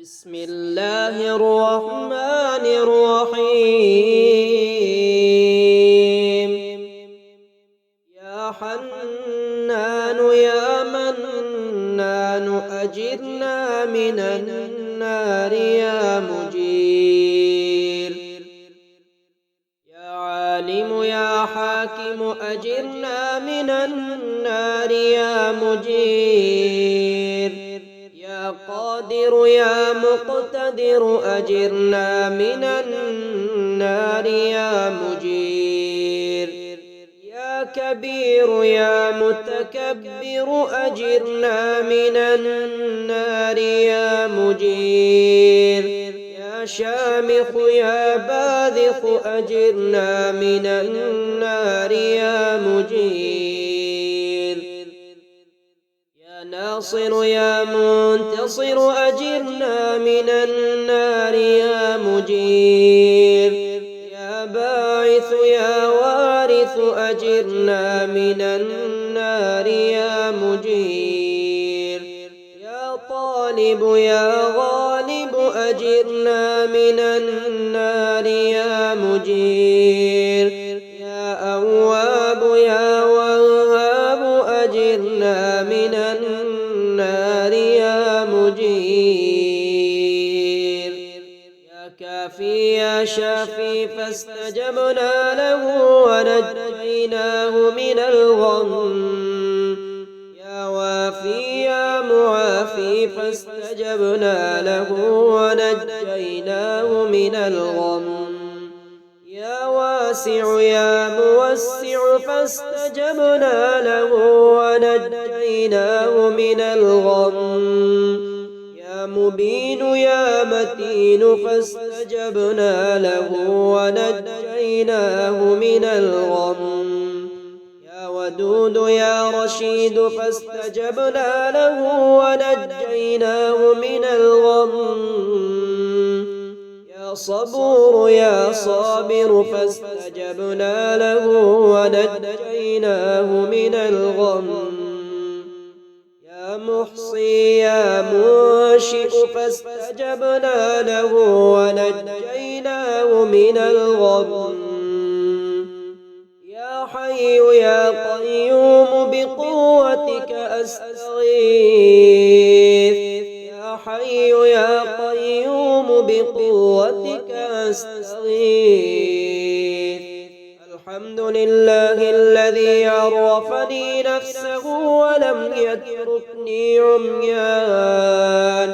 بسم الله الرحمن الرحيم. يا حنان يا منان أجرنا من النار يا مجير. يا عالم يا حاكم أجرنا من النار يا مجير. يا قادر يا مقتدر أجرنا من النار يا مجير. يا كبير يا متكبر أجرنا من النار يا مجير. يا شامخ يا باذخ أجرنا من النار يا مجير. يا ناصر يا منتصر أجرنا من النار يا مجير. يا باعث يا وارث أجرنا من النار يا مجير. يا طالب يا غالب أجرنا من النار يا مجير. يا أواب يا وهاب أجرنا من النار يا مجير. يا كافي يا شافي فاستجبنا له ونجيناه من الغم. يا وافي يا معافي فاستجبنا له ونجيناه من الغم. يا واسع يا موسع فاستجبنا له ونجيناه من الغم. يا مبين يا متين فاستجبنا له ونجيناه من الغم. يا ودود يا رشيد فاستجبنا له ونجيناه من الغم. يا صبور يا صابر فاستجبنا له ونجيناه من الغم. يا محصي يا منشئ فاستجبنا له ونجيناه من الغم. يا حي يا قيوم بقوتك أستغيث. يا حي يا قيوم بقوتك أستغيث. الحمد لله الذي عرفني نفسه ولم يتركني عميان.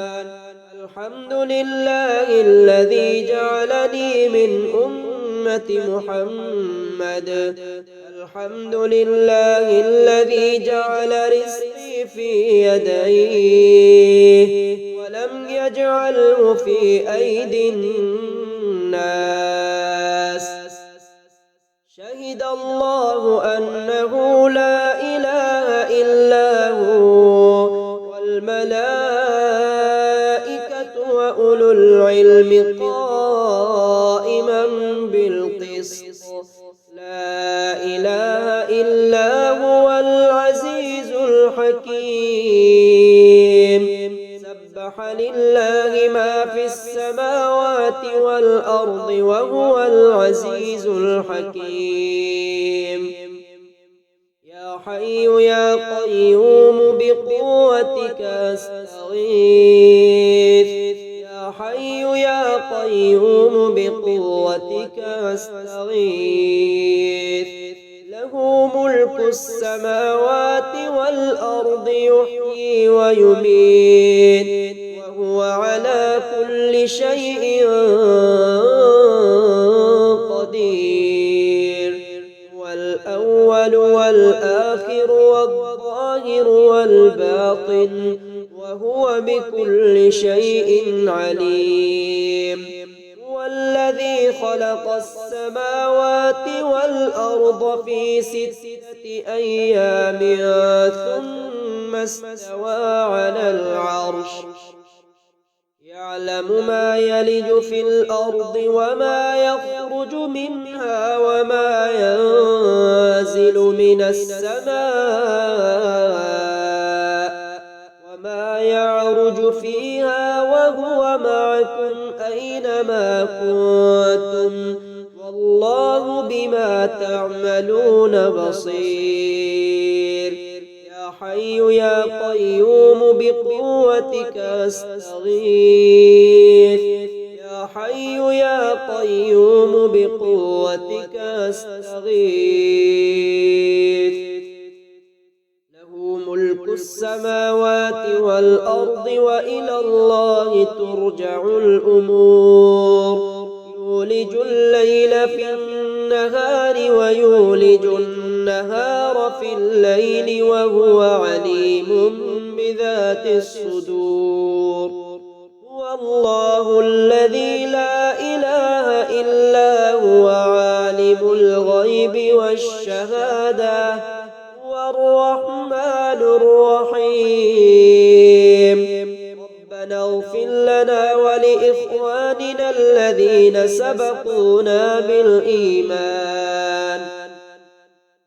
الحمد لله الذي جعلني من أمة محمد. الحمد لله الذي جعل رزقي في يديه ولم يجعله في أيدي الناس. شهد الله أنه لا إله إلا هو والملائكة وأولو العلم قائما بالقسط. لا إله إلا هو العزيز الحكيم. سبح لله ما في السماوات والأرض وهو العزيز الحكيم. يا حي يا قيوم بقوتك أستغيث. يا حي يا قيوم بقوتك أستغيث. له ملك السماوات والأرض يحيي ويميت وهو على كل شيء قدير. والأول والآخر والظاهر والباطن وهو بكل شيء عليم. هو الذي خلق السماوات والأرض في 6 أيام ثم استوى على العرش. يعلم ما يلج في الأرض وما يخرج منها وما ينزل من السماء وما يعرج فيها وهو معكم أينما كنتم والله بما تعملون بصير يا حي يا قيوم بقوتك أستغيث يا حي يا قيوم بقوتك أستغيث له ملك السماوات والأرض وإلى الله ترجع الأمور يولج الليل في النهار ويولج النهار في الليل وهو عليم بذات الصدور هو الله الذي لا إله إلا هو عالم الغيب والشهادة هو الرحمن الرحيم ربنا اغفر لنا ولإخواننا الذين سبقونا بالإيمان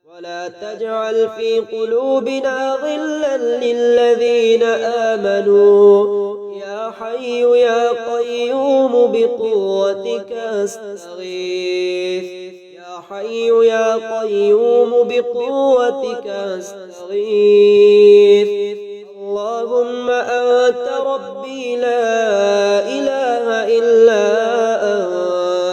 ولا تجعل في قلوبنا غلا للذين آمنوا يا حي يا قيوم بقوتك أستغيث يا حي يا قيوم بقوتك أستغيث اللهم أنت ربي لا إله إلا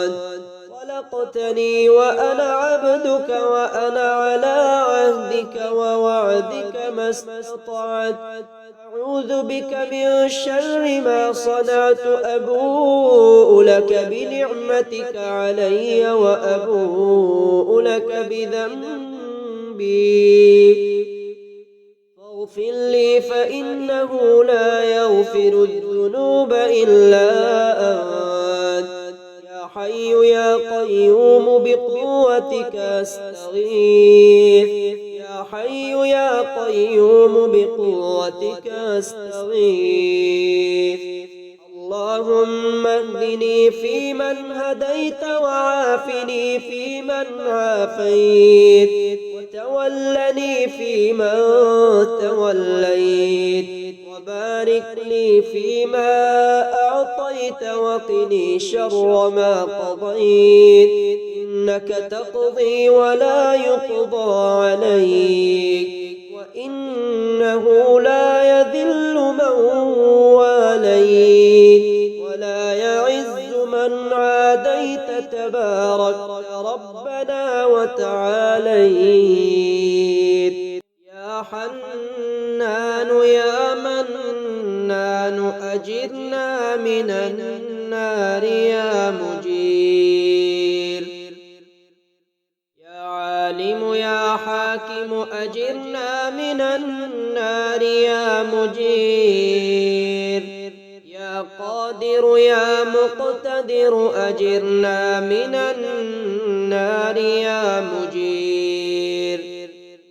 أنت خلقتني وأنا عبدك وأنا على عهدك ووعدك ما استطعت أعوذ بك من شر ما صنعت أبوء لك بنعمتك علي وأبوء لك بذنبي فاغفر لي فإنه لا يغفر الذنوب إلا أنت يا حي يا قيوم بقوتك أستغيث يا حي يا قيوم بقوتك أستغيث اللهم اهدني فيمن هديت وعافني فيمن عافيت وتولني فيمن توليت وبارك لي فيما أعطيت وقني شر ما قضيت إنك تقضي ولا يقضى عليك وإنه لا يذل من واليت ولا يعز من عاديت تبارك ربنا وتعاليت يا حنان يا منان أجرنا من النار يا مجير يا عالم يا حاكم أجرنا من النار يا مجير يا قادر يا مقتدر أجرنا من النار يا مجير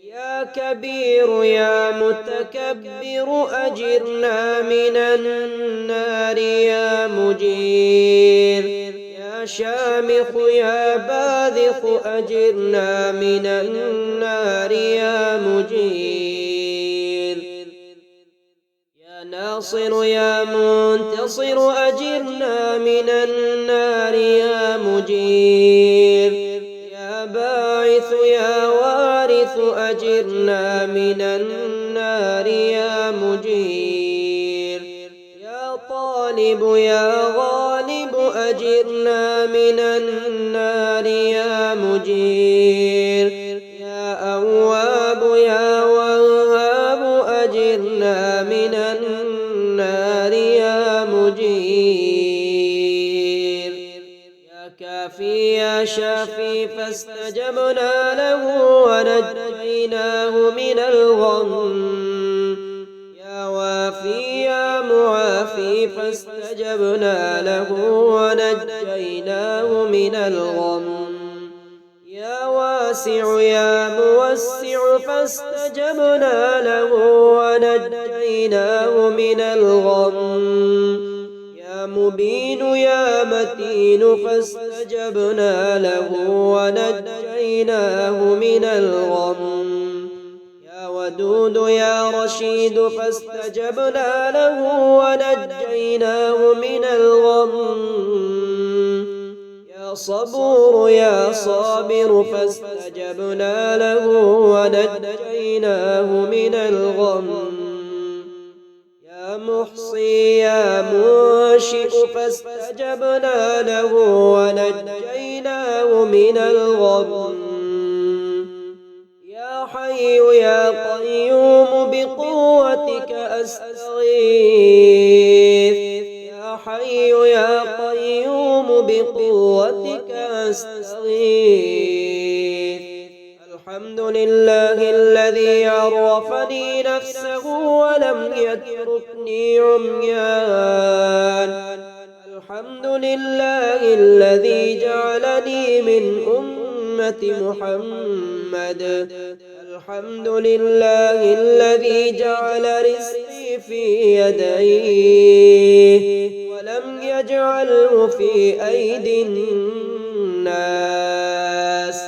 يا كبير يا متكبر أجرنا من النار يا مجير يا شامخ يا باذخ أجرنا من النار يا مجير يا ناصر يا منتصر أجرنا من النار يا مجير يا باعث يا وارث أجرنا من النار يا مجير يا طالب يا غالب أجرنا من النار يا مجير يا أواب يا وهاب أجرنا من النار يا مجير يا كافي يا شافي فاستجبنا له ونجيناه من الغم يا وافي يا معافي فاستجبنا له ونجيناه من الغم يا واسع يا موسع فاستجبنا له ونجيناه من الغم يا مبين يا متين فاستجبنا له ونجيناه من الغم ودود يا رشيد فاستجبنا له ونجيناه من الغم يا صبور يا صابر فاستجبنا له ونجيناه من الغم يا محصي يا منشئ فاستجبنا له ونجيناه من الغم يا حي يا قيوم بقوتك أستغيث يا حي يا قيوم بقوتك أستغيث الحمد لله الذي عرفني نفسه ولم يتركني عميان الحمد لله الذي جعلني من أمة محمد الحمد لله الذي جعل رزقي في يديه ولم يجعله في أيدي الناس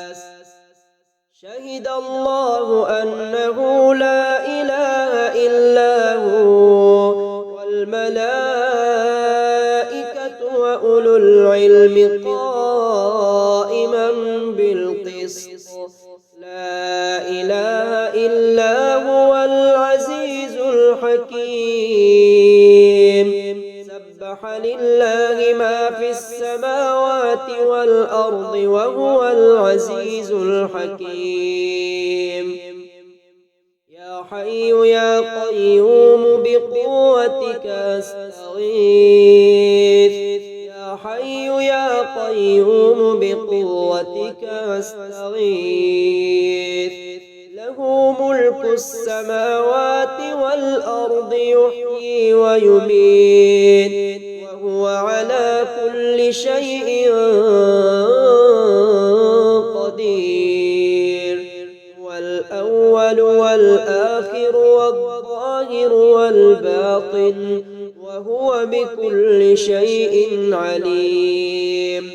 شهد الله أنه لا إله إلا هو والملائكة وأولو العلم قائما بالقسط لا إله إلا هو العزيز الحكيم سبح لله ما في السماوات والأرض وهو العزيز الحكيم يا حي يا قيوم بقوتك أستغيث يا حي يا قيوم بقوتك أستغيث له ملك السماوات والأرض يحيي ويميت وهو على كل شيء قدير والأول والآخر والظاهر والباطن وهو بكل شيء عليم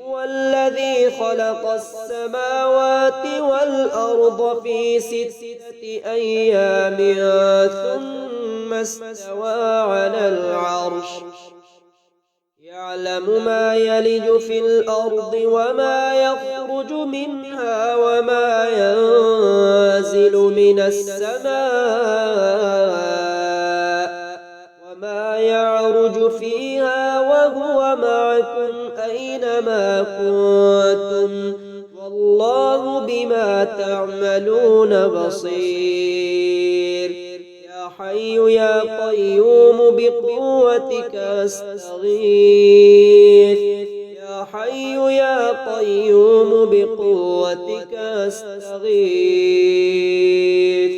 هو الذي خلق السماوات والأرض في 6 أيام ثم استوى على العرش يعلم ما يلج في الأرض وما يخرج منها وما ينزل من السماء وما يعرج فيها وهو معكم أينما كنتم والله بما تعملون بصير يا حي يا قيوم بقوتك أستغيث يا حي يا قيوم بقوتك أستغيث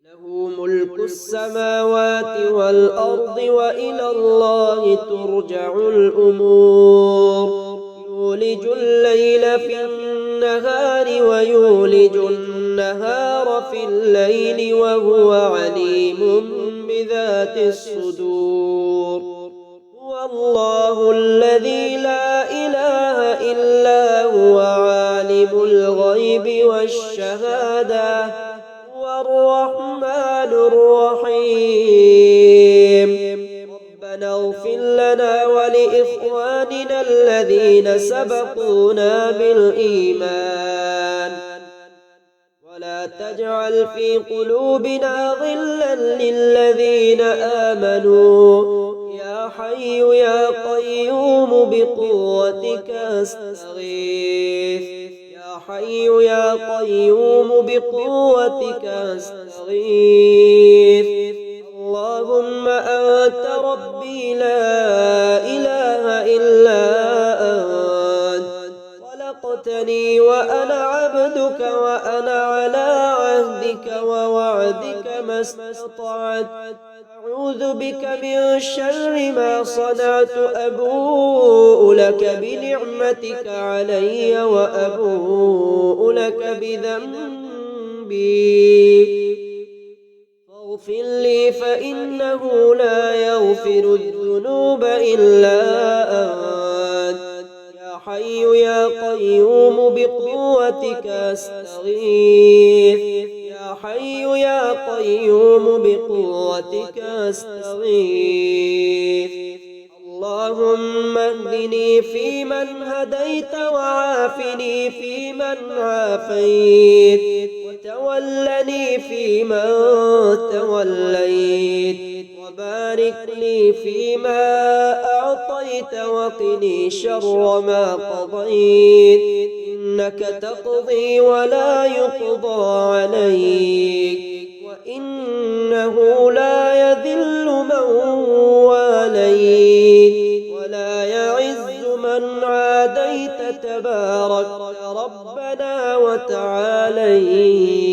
له ملك السماوات والأرض وإلى الله ترجع الأمور يولج الليل في النهار ويولج النهار في الليل وهو عليم بذات الصدور هو الله الذي لا إله إلا هو عالم الغيب والشهادة هو الرحمن الرحيم ربنا اغفر لنا ولإخواننا الذين سبقونا بالإيمان ولا تجعل في قلوبنا غلا للذين آمنوا يا حي يا قيوم بقوتك أستغيث يا حي يا قيوم بقوتك أستغيث اللهم أنت ربي لا إله إلا أنت خلقتني وأنا عبدك وأنا على عهدك ووعدك ما استطعت أعوذ بك من شر ما صنعت أبوء لك بنعمتك علي وأبوء لك بذنبي فاغفر لي فإنه لا يغفر الذنوب إلا أنت يا حي يا قيوم بقوتك أستغيث يا حي قيوم بقوتك أستغيث. اللهم اهدني فيمن هديت وعافني فيمن عافيت وتولني فيمن توليت وبارك لي فيما أعطيت وقني شر ما قضيت إنك تقضي ولا يقضى عليك وإنه لا يذل من واليت ولا يعز من عاديت تبارك ربنا وتعاليت.